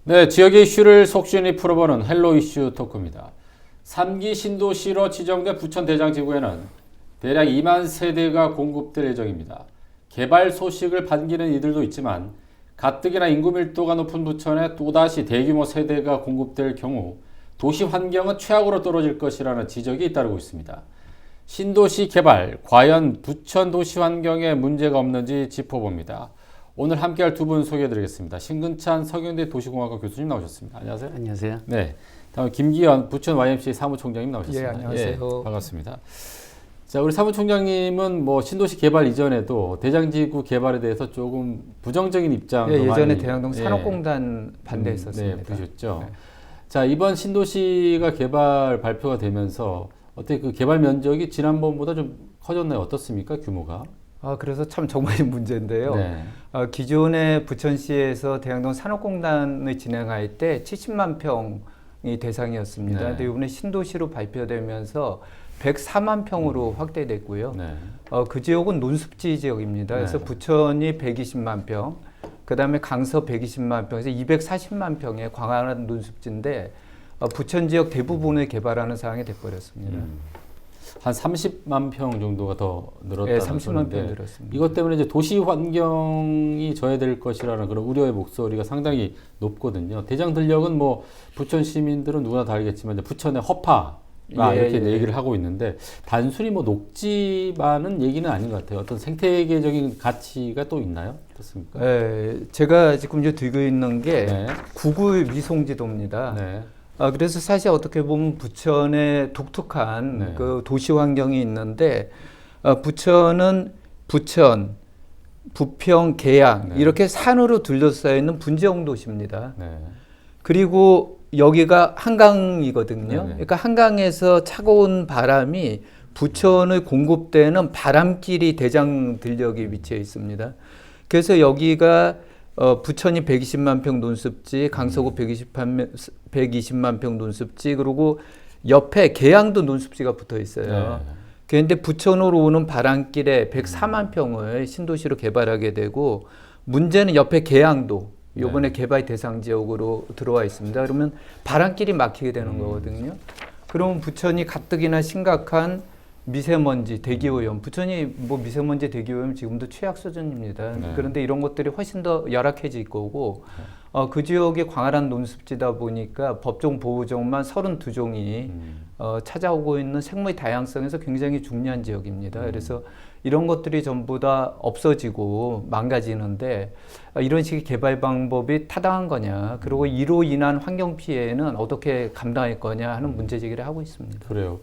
네, 지역의 이슈를 속시원히 풀어보는 헬로 이슈 토크입니다. 3기 신도시로 지정된 부천 대장지구에는 대략 2만 세대가 공급될 예정입니다. 개발 소식을 반기는 이들도 있지만 가뜩이나 인구 밀도가 높은 부천에 또다시 대규모 세대가 공급될 경우 도시 환경은 최악으로 떨어질 것이라는 지적이 잇따르고 있습니다. 신도시 개발, 과연 부천 도시 환경에 문제가 없는지 짚어봅니다. 오늘 함께할 두 분 소개해드리겠습니다. 신근찬 서경대 도시공학과 교수님 나오셨습니다. 안녕하세요. 안녕하세요. 네, 다음 김기현 부천 YMCA 사무총장님 나오셨습니다. 예, 안녕하세요. 예, 반갑습니다. 자, 우리 사무총장님은 뭐 신도시 개발 이전에도 대장지구 개발에 대해서 조금 부정적인 입장도 예, 예전에 많이 대장동 산업공단 반대했었습니다. 네, 보셨죠. 네. 자, 이번 신도시가 개발 발표가 되면서 어떻게 그 개발 면적이 지난번보다 좀 커졌나요? 어떻습니까? 규모가? 그래서 참 정말 문제인데요. 네. 기존에 부천시에서 대장동 산업공단을 진행할 때 70만 평이 대상이었습니다. 네. 근데 이번에 신도시로 발표되면서 104만 평으로 확대됐고요. 네. 그 지역은 논습지 지역입니다. 그래서 네. 부천이 120만 평, 그 다음에 강서 120만 평에서 240만 평의 광활한 논습지인데 부천 지역 대부분을 개발하는 상황이 돼버렸습니다. 한 30만 평 정도가 더 늘었다는 네, 30만 평 소리인데 늘었습니다. 이것 때문에 이제 도시 환경이 저해될 것이라는 그런 우려의 목소리가 상당히 높거든요. 대장 들녘은 뭐 부천 시민들은 누구나 다 알겠지만 이제 부천의 허파가 이렇게 얘기를 하고 있는데 단순히 뭐 녹지만은 얘기는 아닌 것 같아요. 어떤 생태계적인 가치가 또 있나요? 어떻습니까? 네, 제가 지금 이제 들고 있는 게 네. 구글 위성지도입니다. 네. 그래서 사실 어떻게 보면 부천에 독특한 네. 그 도시 환경이 있는데 부천은 부천, 부평, 계양 네. 이렇게 산으로 둘러싸여 있는 분지형 도시입니다. 네. 그리고 여기가 한강이거든요. 네네. 그러니까 한강에서 차가운 바람이 부천을 공급되는 바람길이 대장 들녘에 위치해 있습니다. 그래서 여기가 부천이 120만 평 논습지, 강서구 120만 평 논습지, 그리고 옆에 계양도 논습지가 붙어 있어요. 네. 그런데 부천으로 오는 바람길에 104만 평을 신도시로 개발하게 되고 문제는 옆에 계양도 이번에 개발 대상 지역으로 들어와 있습니다. 그러면 바람길이 막히게 되는 거거든요. 그러면 부천이 가뜩이나 심각한 미세먼지 대기오염, 부천이 뭐 미세먼지 대기오염 지금도 최악 수준입니다. 네. 그런데 이런 것들이 훨씬 더 열악해질 거고 그 지역이 광활한 논습지다 보니까 법종 보호종만 32종이 찾아오고 있는 생물 다양성에서 굉장히 중요한 지역입니다. 그래서 이런 것들이 전부 다 없어지고 망가지는데 이런 식의 개발 방법이 타당한 거냐, 그리고 이로 인한 환경 피해는 어떻게 감당할 거냐 하는 문제 제기를 하고 있습니다. 그래요.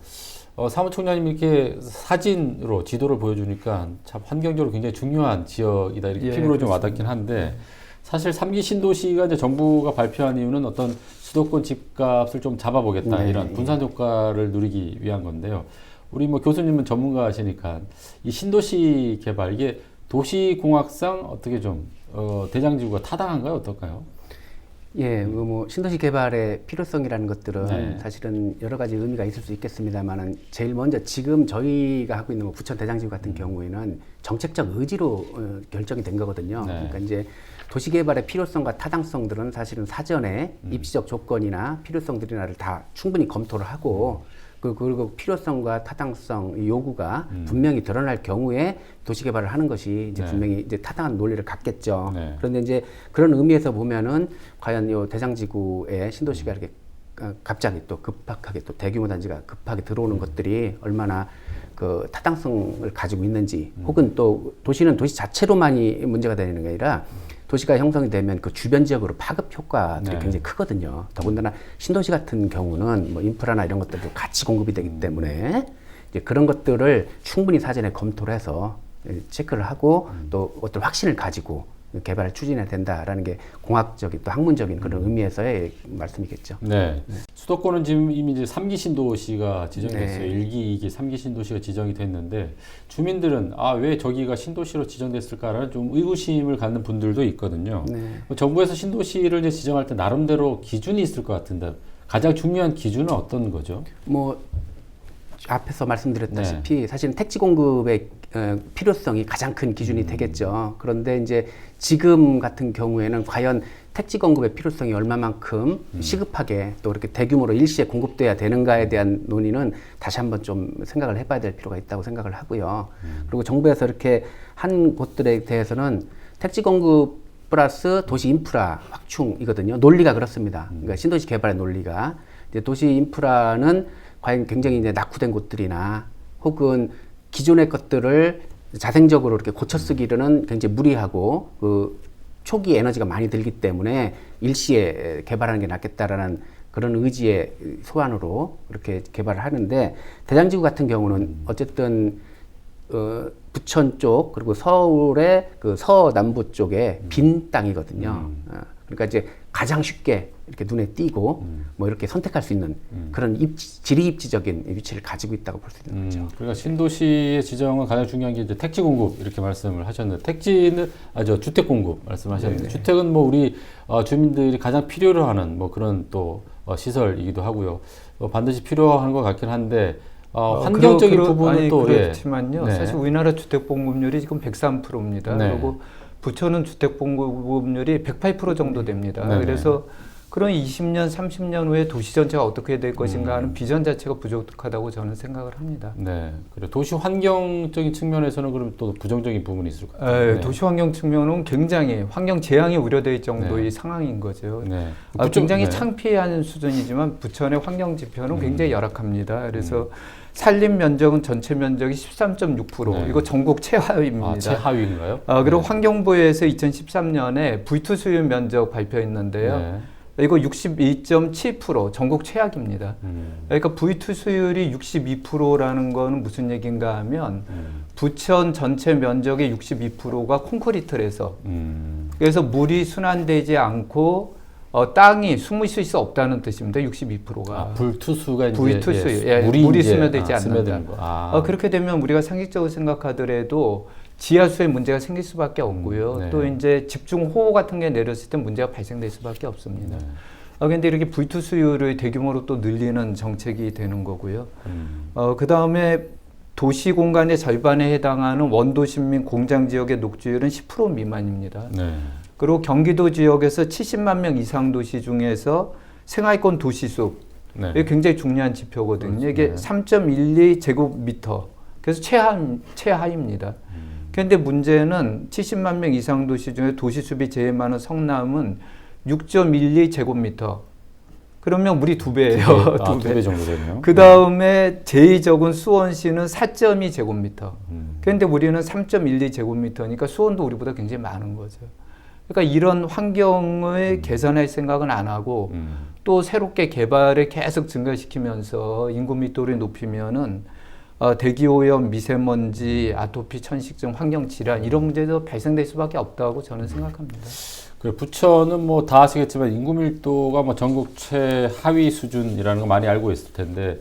사무총장님 이렇게 사진으로 지도를 보여주니까 참 환경적으로 굉장히 중요한 지역이다 이렇게 피부로 좀 와닿긴 한데 사실 3기 신도시가 이제 정부가 발표한 이유는 어떤 수도권 집값을 좀 잡아보겠다 이런 분산 효과를 누리기 위한 건데요. 우리 뭐 교수님은 전문가시니까 이 신도시 개발 이게 도시공학상 어떻게 좀 대장지구가 타당한가요? 어떨까요? 예, 뭐 신도시 개발의 필요성이라는 것들은 네. 사실은 여러 가지 의미가 있을 수 있겠습니다만은 제일 먼저 지금 저희가 하고 있는 뭐 부천 대장지구 같은 경우에는 정책적 의지로 결정이 된 거거든요. 네. 그러니까 이제 도시 개발의 필요성과 타당성들은 사실은 사전에 입지적 조건이나 필요성들이나를 다 충분히 검토를 하고 그리고 필요성과 타당성 요구가 분명히 드러날 경우에 도시 개발을 하는 것이 이제 네. 분명히 이제 타당한 논리를 갖겠죠. 네. 그런데 이제 그런 의미에서 보면은 과연 요 대장지구에 신도시가 이렇게 갑자기 또 급박하게 또 대규모 단지가 급하게 들어오는 것들이 얼마나 그 타당성을 가지고 있는지 혹은 또 도시는 도시 자체로만이 문제가 되는 게 아니라 도시가 형성이 되면 그 주변 지역으로 파급 효과들이 네. 굉장히 크거든요. 더군다나 신도시 같은 경우는 뭐 인프라나 이런 것들도 같이 공급이 되기 때문에 이제 그런 것들을 충분히 사전에 검토를 해서 체크를 하고 또 어떤 확신을 가지고 개발을 추진해야 된다라는 게 공학적인 또 학문적인 그런 의미에서의 말씀이겠죠. 네. 수도권은 지금 이미 이제 3기 신도시가 지정이 됐어요. 네. 1기, 2기, 3기 신도시가 지정이 됐는데 주민들은 왜 저기가 신도시로 지정됐을까라는 좀 의구심을 갖는 분들도 있거든요. 네. 정부에서 신도시를 이제 지정할 때 나름대로 기준이 있을 것 같은데 가장 중요한 기준은 어떤 거죠? 뭐 앞에서 말씀드렸다시피 사실은 택지 공급의 필요성이 가장 큰 기준이 되겠죠. 그런데 이제 지금 같은 경우에는 과연 택지 공급의 필요성이 얼마만큼 시급하게 또 이렇게 대규모로 일시에 공급돼야 되는가에 대한 논의는 다시 한번 좀 생각을 해봐야 될 필요가 있다고 생각을 하고요. 그리고 정부에서 이렇게 한 곳들에 대해서는 택지 공급 플러스 도시 인프라 확충이거든요. 논리가 그렇습니다. 그러니까 신도시 개발의 논리가 이제 도시 인프라는 과연 굉장히 이제 낙후된 곳들이나 혹은 기존의 것들을 자생적으로 이렇게 고쳐 쓰기는 굉장히 무리하고 그 초기 에너지가 많이 들기 때문에 일시에 개발하는 게 낫겠다라는 그런 의지의 소환으로 이렇게 개발을 하는데 대장지구 같은 경우는 어쨌든 부천 쪽 그리고 서울의 그 서남부 쪽에 빈 땅이거든요. 그러니까 이제 가장 쉽게 이렇게 눈에 띄고 뭐 이렇게 선택할 수 있는 그런 지리 입지적인 위치를 가지고 있다고 볼 수 있는 거죠. 그러니까 신도시의 지정은 가장 중요한 게 이제 택지 공급 이렇게 말씀을 하셨는데 택지는 주택 공급 말씀하셨는데 네네. 주택은 뭐 우리 주민들이 가장 필요로 하는 뭐 그런 또 시설이기도 하고요. 반드시 필요한 것 같긴 한데 환경적인 부분은 또 그렇지만요. 네. 사실 우리나라 주택 공급률이 지금 103%입니다. 네. 그리고 부천은 주택 공급률이 108% 정도 됩니다. 네네. 그래서 그런 20년, 30년 후에 도시 전체가 어떻게 될 것인가 하는 비전 자체가 부족하다고 저는 생각을 합니다. 네. 그래 도시 환경적인 측면에서는 그럼 또 부정적인 부분이 있을 것 같아요. 네. 도시 환경 측면은 굉장히 환경 재앙이 우려될 정도의 네. 상황인 거죠. 네. 굉장히 네. 창피한 수준이지만 부천의 환경 지표는 굉장히 열악합니다. 그래서 산림 면적은 전체 면적이 13.6%. 네. 이거 전국 최하위입니다. 최하위인가요? 그리고 네. 환경부에서 2013년에 V2 수요 면적 발표했는데요. 네. 이거 62.7% 전국 최악입니다. 그러니까 V2 수율이 62%라는 거는 무슨 얘기인가 하면 부천 전체 면적의 62%가 콘크리트라서 그래서 물이 순환되지 않고 땅이 숨을 수 없다는 뜻입니다. 62%가. 불투수가 이제 불투수, 물이 스며들지 않는다. 스며드는 거. 그렇게 되면 우리가 상식적으로 생각하더라도 지하수에 문제가 생길 수밖에 없고요. 네. 또 이제 집중 호우 같은 게 내렸을 때 문제가 발생될 수밖에 없습니다. 그런데 이렇게 불투 수율을 대규모로 또 늘리는 정책이 되는 거고요. 그 다음에 도시 공간의 절반에 해당하는 원도심 및 공장 지역의 녹지율은 10% 미만입니다. 네. 그리고 경기도 지역에서 70만 명 이상 도시 중에서 생활권 도시수 네. 이게 굉장히 중요한 지표거든요. 그렇죠. 이게 네. 3.12 제곱미터. 그래서 최하입니다. 그런데 문제는 70만 명 이상 도시 중에 도시 수비 제일 많은 성남은 6.12 제곱미터. 그러면 우리 2배예요. 두 배 정도 되네요. 그 다음에 제일 적은 수원시는 4.2 제곱미터. 그런데 우리는 3.12 제곱미터니까 수원도 우리보다 굉장히 많은 거죠. 그러니까 이런 환경을 개선할 생각은 안 하고 또 새롭게 개발을 계속 증가시키면서 인구 밀도를 높이면은 대기오염, 미세먼지, 아토피, 천식증, 환경질환 이런 문제도 발생될 수밖에 없다고 저는 생각합니다. 그래, 부천은 뭐 다 아시겠지만 인구 밀도가 뭐 전국 최하위 수준이라는 거 많이 알고 있을 텐데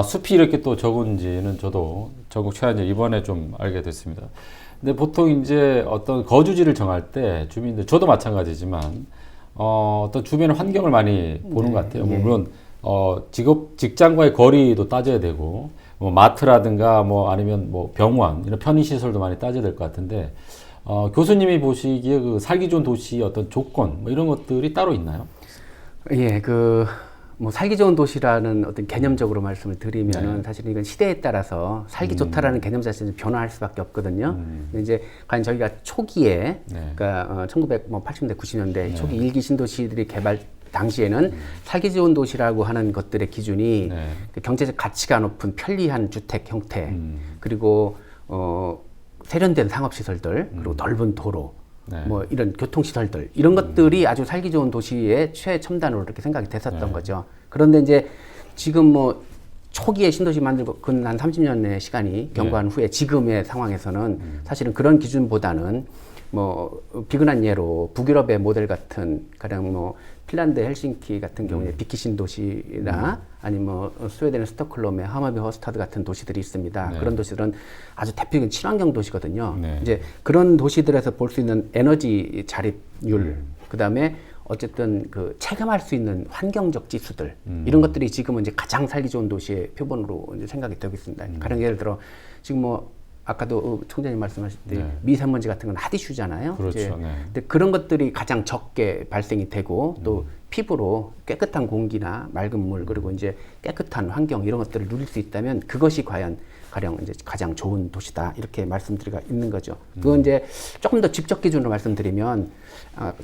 숲이 이렇게 또 적은지는 저도 전국 최하인지 이번에 좀 알게 됐습니다. 근데 보통 이제 어떤 거주지를 정할 때 주민들 저도 마찬가지지만 어떤 주변의 환경을 많이 보는 것 같아요. 예. 물론 직장과의 거리도 따져야 되고 뭐 마트라든가 뭐 아니면 뭐 병원 이런 편의 시설도 많이 따져야 될 것 같은데 교수님이 보시기에 그 살기 좋은 도시의 어떤 조건 뭐 이런 것들이 따로 있나요? 예, 뭐 살기 좋은 도시라는 어떤 개념적으로 말씀을 드리면은 사실 이건 시대에 따라서 살기 좋다라는 개념 자체는 변화할 수밖에 없거든요. 이제 과연 저희가 초기에, 그러니까 1980년대, 90년대 초기 일기 신도시들이 개발 당시에는 살기 좋은 도시라고 하는 것들의 기준이 그 경제적 가치가 높은 편리한 주택 형태, 그리고 세련된 상업시설들, 그리고 넓은 도로, 뭐 이런 교통시설들 이런 것들이 아주 살기 좋은 도시의 최첨단으로 이렇게 생각이 됐었던 거죠. 그런데 이제 지금 뭐 초기에 신도시 만들고 근 한 30년의 시간이 경과한 후에 지금의 상황에서는 사실은 그런 기준보다는 뭐 비근한 예로 북유럽의 모델 같은 가령 뭐 핀란드 헬싱키 같은 경우에 비키 신도시나 아니면 뭐 스웨덴의 스톡홀름의 하마비 허스타드 같은 도시들이 있습니다. 그런 도시들은 아주 대표적인 친환경 도시거든요. 이제 그런 도시들에서 볼 수 있는 에너지 자립률, 그다음에 어쨌든 그 체감할 수 있는 환경적 지수들 이런 것들이 지금은 이제 가장 살기 좋은 도시의 표본으로 이제 생각이 되고 있습니다. 가령 예를 들어 지금 뭐 아까도 총장님 말씀하실 때 네. 미세먼지 같은 건 핫 이슈잖아요. 그렇죠. 이제 네. 근데 그런 것들이 가장 적게 발생이 되고 또 피부로 깨끗한 공기나 맑은 물 그리고 이제 깨끗한 환경 이런 것들을 누릴 수 있다면 그것이 과연 가령 이제 가장 좋은 도시다 이렇게 말씀드리가 있는 거죠. 그건 이제 조금 더 직접 기준으로 말씀드리면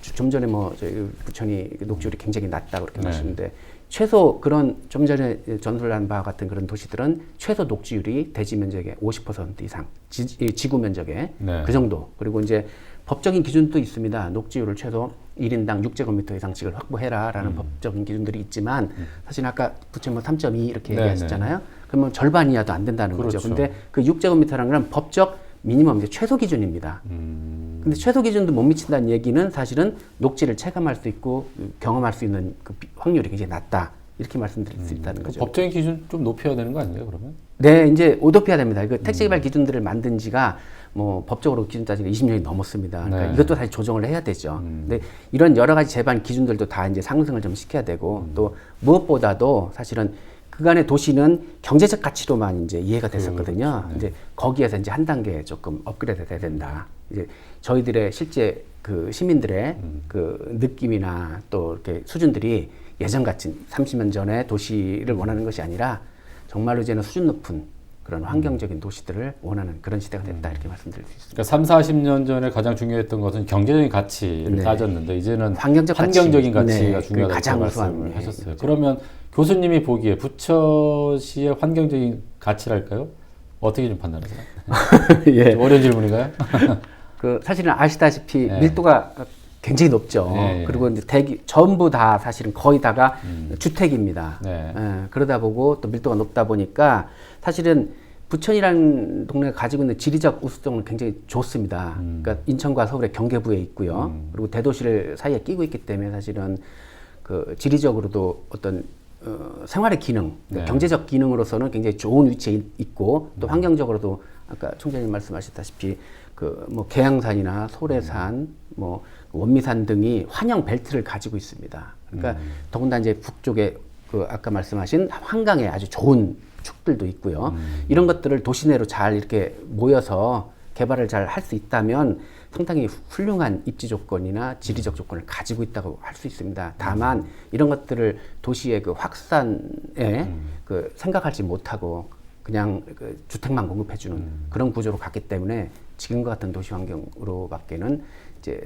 좀 전에 뭐 저희 부천이 녹지율이 굉장히 낮다 그렇게 네. 말씀인데 최소 그런 좀 전에 전설한 바와 같은 그런 도시들은 최소 녹지율이 대지 면적의 50% 이상, 지구 면적의 네. 그 정도. 그리고 이제 법적인 기준도 있습니다. 녹지율을 최소 1인당 6제곱미터 이상씩을 확보해라라는 법적인 기준들이 있지만 사실 아까 부천 뭐 3.2 이렇게 네, 얘기하셨잖아요. 그러면 절반 이하도 안 된다는 그렇죠. 거죠. 근데 그 6제곱미터라는 건 법적 미니멈 이제 최소 기준입니다. 근데 최소 기준도 못 미친다는 얘기는 사실은 녹지를 체감할 수 있고 경험할 수 있는 그 확률이 굉장히 낮다. 이렇게 말씀드릴 수 있다는 거죠. 법적인 기준 좀 높여야 되는 거 아니에요, 그러면? 네, 이제 오도피아 됩니다. 그 택지개발 기준들을 만든 지가 뭐 법적으로 기준 따지면 20년이 넘었습니다. 그러니까 네. 이것도 다시 조정을 해야 되죠. 근데 이런 여러 가지 제반 기준들도 다 이제 상승을 좀 시켜야 되고 또 무엇보다도 사실은 그간의 도시는 경제적 가치로만 이제 이해가 됐었거든요. 그렇죠. 네. 이제 거기에서 이제 한 단계 조금 업그레이드 돼야 된다. 이제 저희들의 실제 그 시민들의 그 느낌이나 또 이렇게 수준들이 예전 같은 30년 전의 도시를 원하는 것이 아니라 정말로 이제는 수준 높은 그런 환경적인 도시들을 원하는 그런 시대가 됐다 이렇게 말씀드릴 수 있습니다. 그러니까 3, 40년 전에 가장 중요했던 것은 경제적인 가치를 네. 따졌는데 이제는 환경적 환경적인 가치. 가치가 네, 중요하다고 가장 말씀을 우수한, 네, 하셨어요. 그렇죠. 그러면 교수님이 보기에 부천시의 환경적인 가치랄까요? 어떻게 좀 판단하세요? 예. 좀 어려운 질문인가요? 그 사실은 아시다시피 네. 밀도가 굉장히 높죠. 네, 네. 그리고 이제 전부 다 사실은 거의 다가 주택입니다. 네. 예, 그러다 보고 또 밀도가 높다 보니까 사실은 부천이라는 동네가 가지고 있는 지리적 우수성은 굉장히 좋습니다. 그러니까 인천과 서울의 경계부에 있고요. 그리고 대도시를 사이에 끼고 있기 때문에 사실은 그 지리적으로도 어떤 생활의 기능, 네. 경제적 기능으로서는 굉장히 좋은 위치에 있고 또 환경적으로도 아까 총장님 말씀하셨다시피 그 뭐 계양산이나 소래산, 뭐 원미산 등이 환영 벨트를 가지고 있습니다. 그러니까 더군다나 이제 북쪽에 그 아까 말씀하신 한강에 아주 좋은 축들도 있고요. 이런 것들을 도시 내로 잘 이렇게 모여서 개발을 잘 할 수 있다면 상당히 훌륭한 입지 조건이나 지리적 조건을 가지고 있다고 할 수 있습니다. 다만 이런 것들을 도시의 그 확산에 그 생각하지 못하고 그냥 그 주택만 공급해주는 그런 구조로 갔기 때문에 지금과 같은 도시 환경으로밖에는 이제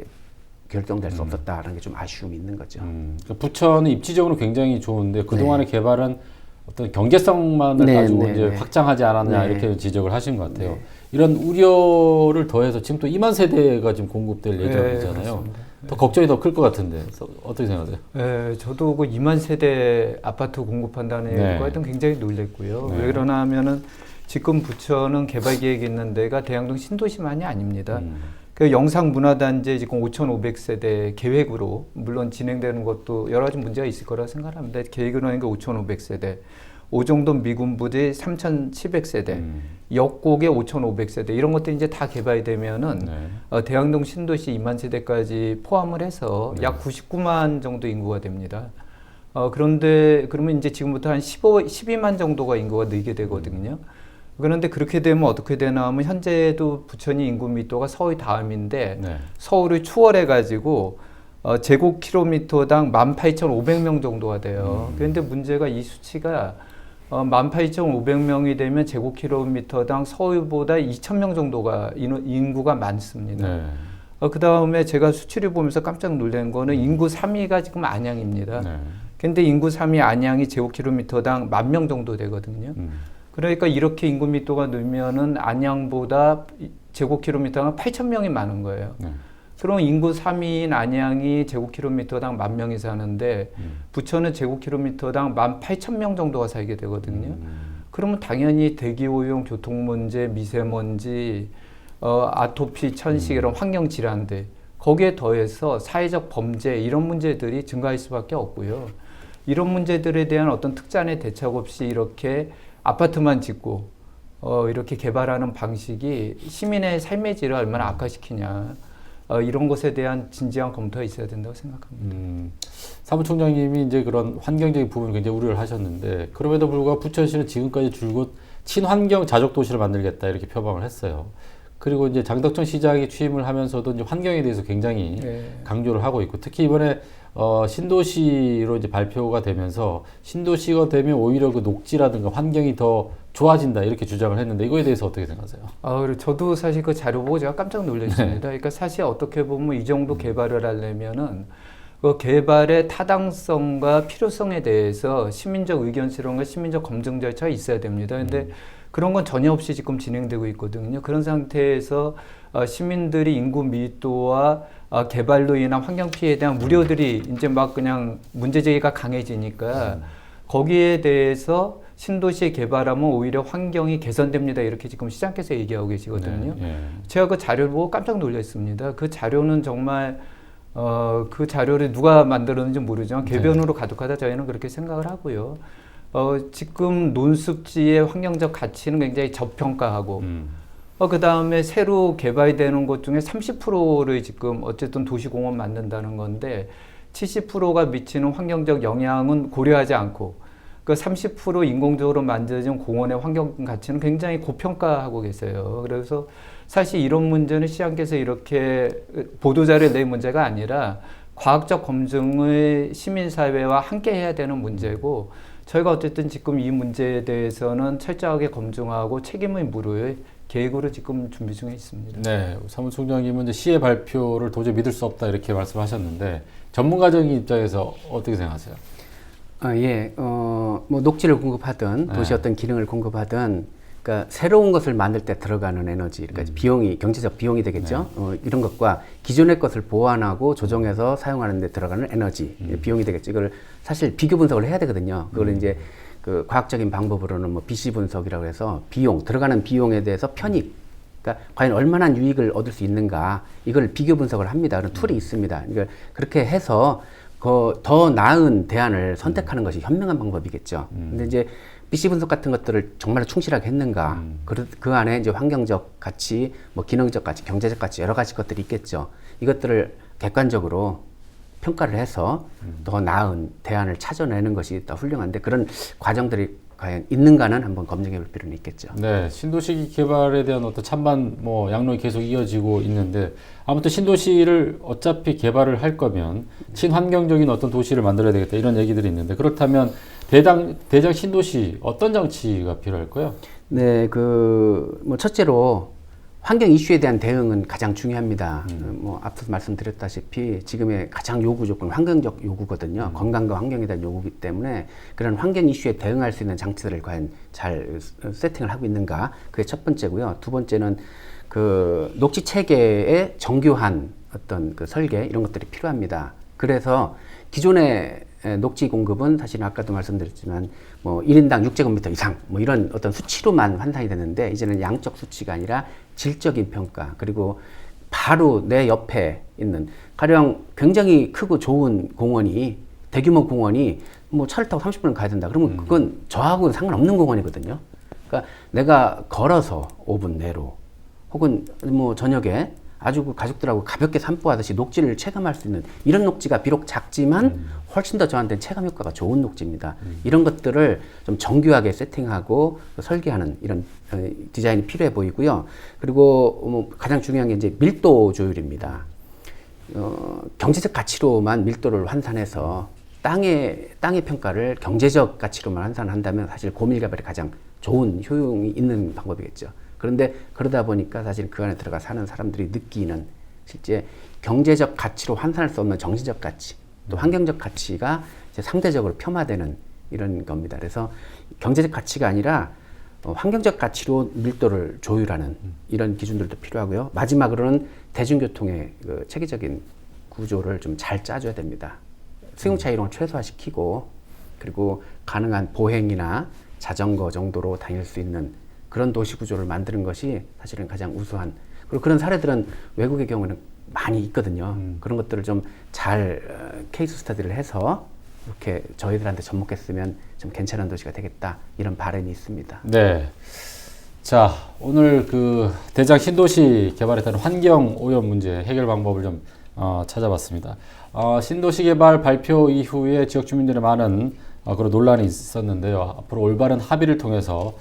결정될 수 없었다라는 게 좀 아쉬움이 있는 거죠. 그러니까 부천은 입지적으로 굉장히 좋은데 그동안의 개발은 어떤 경제성만을 네, 가지고 네, 이제 네. 확장하지 않았냐 네. 이렇게 지적을 하신 것 같아요. 이런 우려를 더해서 지금 또 2만 세대가 지금 공급될 예정이잖아요. 맞습니다. 더 걱정이 더 클 것 같은데 어떻게 생각하세요? 네, 저도 그 2만 세대 아파트 공급한다는 네. 얘기가 하여튼 굉장히 놀랬고요. 네. 왜 그러나 하면은 지금 부천은 개발 계획이 있는 데가 대양동 신도시만이 아닙니다. 그 영상문화단지 지금 5,500세대 계획으로 물론 진행되는 것도 여러 가지 문제가 있을 거라 생각합니다. 계획으로 하는 게 5,500세대, 오정동 미군부지 3,700세대, 역곡에 5,500세대 이런 것들이 이제 다 개발이 되면은 네. 대양동 신도시 2만 세대까지 포함을 해서 네. 약 99만 정도 인구가 됩니다. 그런데 그러면 이제 지금부터 한 12만 정도가 인구가 늘게 되거든요. 그런데 그렇게 되면 어떻게 되나 하면 현재도 부천이 인구密도가 서울 다음인데 네. 서울을 추월해 가지고 제곱킬로미터당 18,500명 정도가 돼요. 그런데 문제가 이 수치가 18,500명이 되면 제곱킬로미터당 서울보다 2,000명 정도가 인구가 많습니다. 네. 그 다음에 제가 수치를 보면서 깜짝 놀란 거는 인구 3위가 지금 안양입니다. 네. 근데 인구 3위 안양이 제곱킬로미터당 10,000명 정도 되거든요. 그러니까 이렇게 인구密도가 늘면은 안양보다 제곱킬로미터당 8,000명이 많은 거예요. 네. 그럼 인구 3위인 안양이 제곱킬로미터당 10,000명이 사는데 부천은 제곱킬로미터당 18,000명 정도가 살게 되거든요. 그러면 당연히 대기오염, 교통문제, 미세먼지, 아토피, 천식 이런 환경 질환들 거기에 더해서 사회적 범죄 이런 문제들이 증가할 수밖에 없고요. 이런 문제들에 대한 어떤 특단의 대책 없이 이렇게 아파트만 짓고 이렇게 개발하는 방식이 시민의 삶의 질을 얼마나 악화시키냐. 이런 것에 대한 진지한 검토가 있어야 된다고 생각합니다. 사무총장님이 이제 그런 환경적인 부분을 굉장히 우려를 하셨는데 그럼에도 불구하고 부천시는 지금까지 줄곧 친환경 자족 도시를 만들겠다 이렇게 표방을 했어요. 그리고 이제 장덕천 시장이 취임을 하면서도 이제 환경에 대해서 굉장히 강조를 하고 있고 특히 이번에 신도시로 이제 발표가 되면서 신도시가 되면 오히려 그 녹지라든가 환경이 더 좋아진다 이렇게 주장을 했는데 이거에 대해서 어떻게 생각하세요? 그리고 저도 사실 그 자료 보고 제가 깜짝 놀랐습니다. 그러니까 사실 어떻게 보면 이 정도 개발을 하려면은 그 개발의 타당성과 필요성에 대해서 시민적 의견 수렴과 시민적 검증 절차가 있어야 됩니다. 근데 그런 건 전혀 없이 지금 진행되고 있거든요. 그런 상태에서 시민들이 인구 밀도와 개발로 인한 환경 피해에 대한 우려들이 이제 막 그냥 문제 제기가 강해지니까 거기에 대해서 신도시 개발하면 오히려 환경이 개선됩니다. 이렇게 지금 시장께서 얘기하고 계시거든요. 제가 그 자료를 보고 깜짝 놀랐습니다. 그 자료는 정말 그 자료를 누가 만들었는지 모르지만 궤변으로 가득하다 저희는 그렇게 생각을 하고요. 지금 논습지의 환경적 가치는 굉장히 저평가하고 그 다음에 새로 개발되는 것 중에 30%를 지금 어쨌든 도시공원 만든다는 건데 70%가 미치는 환경적 영향은 고려하지 않고 그 30% 인공적으로 만들어진 공원의 환경 가치는 굉장히 고평가하고 계세요. 그래서 사실 이런 문제는 시장께서 이렇게 보도자료를 낸 문제가 아니라 과학적 검증을 시민사회와 함께 해야 되는 문제고 저희가 어쨌든 지금 이 문제에 대해서는 철저하게 검증하고 책임을 물을 계획으로 지금 준비 중에 있습니다. 네, 사무총장님은 이제 시의 발표를 도저히 믿을 수 없다 이렇게 말씀하셨는데 전문가적인 입장에서 어떻게 생각하세요? 뭐 녹지를 공급하든 도시 어떤 기능을 공급하든 그러니까 새로운 것을 만들 때 들어가는 에너지, 그러니까 비용이 경제적 비용이 되겠죠. 이런 것과 기존의 것을 보완하고 조정해서 사용하는 데 들어가는 에너지 비용이 되겠죠. 이걸 사실 비교 분석을 해야 되거든요. 그걸 이제 그 과학적인 방법으로는 뭐 BC 분석이라고 해서 비용 들어가는 비용에 대해서 편익, 그러니까 과연 얼마나 유익을 얻을 수 있는가 이걸 비교 분석을 합니다. 그런 툴이 있습니다. 그러니까 그렇게 해서 더 나은 대안을 선택하는 것이 현명한 방법이겠죠. 근데 이제 BC 분석 같은 것들을 정말 충실하게 했는가? 그 안에 이제 환경적 가치, 뭐 기능적 가치, 경제적 가치 여러 가지 것들이 있겠죠. 이것들을 객관적으로 평가를 해서 더 나은 대안을 찾아내는 것이 더 훌륭한데 그런 과정들이 과연 있는가는 한번 검증해 볼 필요는 있겠죠. 네, 신도시 개발에 대한 어떤 찬반 뭐 양론이 계속 이어지고 있는데 아무튼 신도시를 어차피 개발을 할 거면 친환경적인 어떤 도시를 만들어야 되겠다 이런 얘기들이 있는데 그렇다면 대장 신도시 어떤 장치가 필요할까요? 네, 뭐 첫째로 환경 이슈에 대한 대응은 가장 중요합니다. 뭐 앞서 말씀드렸다시피 지금의 가장 요구 조건 환경적 요구거든요. 건강과 환경에 대한 요구이기 때문에 그런 환경 이슈에 대응할 수 있는 장치들을 과연 잘 세팅을 하고 있는가? 그게 첫 번째고요. 두 번째는 그 녹지 체계의 정교한 어떤 그 설계 이런 것들이 필요합니다. 그래서 기존의 녹지 공급은 사실 아까도 말씀드렸지만 뭐 1인당 6제곱미터 이상 뭐 이런 어떤 수치로만 환산이 되는데 이제는 양적 수치가 아니라 질적인 평가 그리고 바로 내 옆에 있는 가령 굉장히 크고 좋은 공원이 대규모 공원이 뭐 차를 타고 30분을 가야 된다. 그러면 그건 저하고는 상관없는 공원이거든요. 그러니까 내가 걸어서 5분 내로 혹은 뭐 저녁에 아주 그 가족들하고 가볍게 산보하듯이 녹지를 체감할 수 있는 이런 녹지가 비록 작지만 훨씬 더 저한테는 체감 효과가 좋은 녹지입니다. 이런 것들을 좀 정교하게 세팅하고 설계하는 이런 디자인이 필요해 보이고요. 그리고 뭐 가장 중요한 게 이제 밀도 조율입니다. 경제적 가치로만 밀도를 환산해서 땅의 평가를 경제적 가치로만 환산한다면 사실 고밀개발이 가장 좋은 효용이 있는 방법이겠죠. 그런데 그러다 보니까 사실 그 안에 들어가 사는 사람들이 느끼는 실제 경제적 가치로 환산할 수 없는 정신적 가치, 또 환경적 가치가 이제 상대적으로 폄하되는 이런 겁니다. 그래서 경제적 가치가 아니라 환경적 가치로 밀도를 조율하는 이런 기준들도 필요하고요. 마지막으로는 대중교통의 그 체계적인 구조를 좀 잘 짜줘야 됩니다. 승용차 이용을 최소화시키고 그리고 가능한 보행이나 자전거 정도로 다닐 수 있는 그런 도시 구조를 만드는 것이 사실은 가장 우수한 그리고 그런 사례들은 외국의 경우는 많이 있거든요. 그런 것들을 좀 잘 케이스 스터디를 해서 이렇게 저희들한테 접목했으면 좀 괜찮은 도시가 되겠다 이런 바람이 있습니다. 네. 자, 오늘 그 대장 신도시 개발에 따른 환경 오염 문제 해결 방법을 좀 찾아봤습니다. 신도시 개발 발표 이후에 지역 주민들의 많은 그런 논란이 있었는데요. 앞으로 올바른 합의를 통해서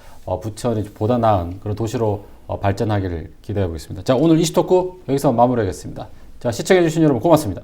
부천이 보다 나은 그런 도시로 발전하기를 기대해 보겠습니다. 자, 오늘 이슈토크 여기서 마무리하겠습니다. 자, 시청해주신 여러분 고맙습니다.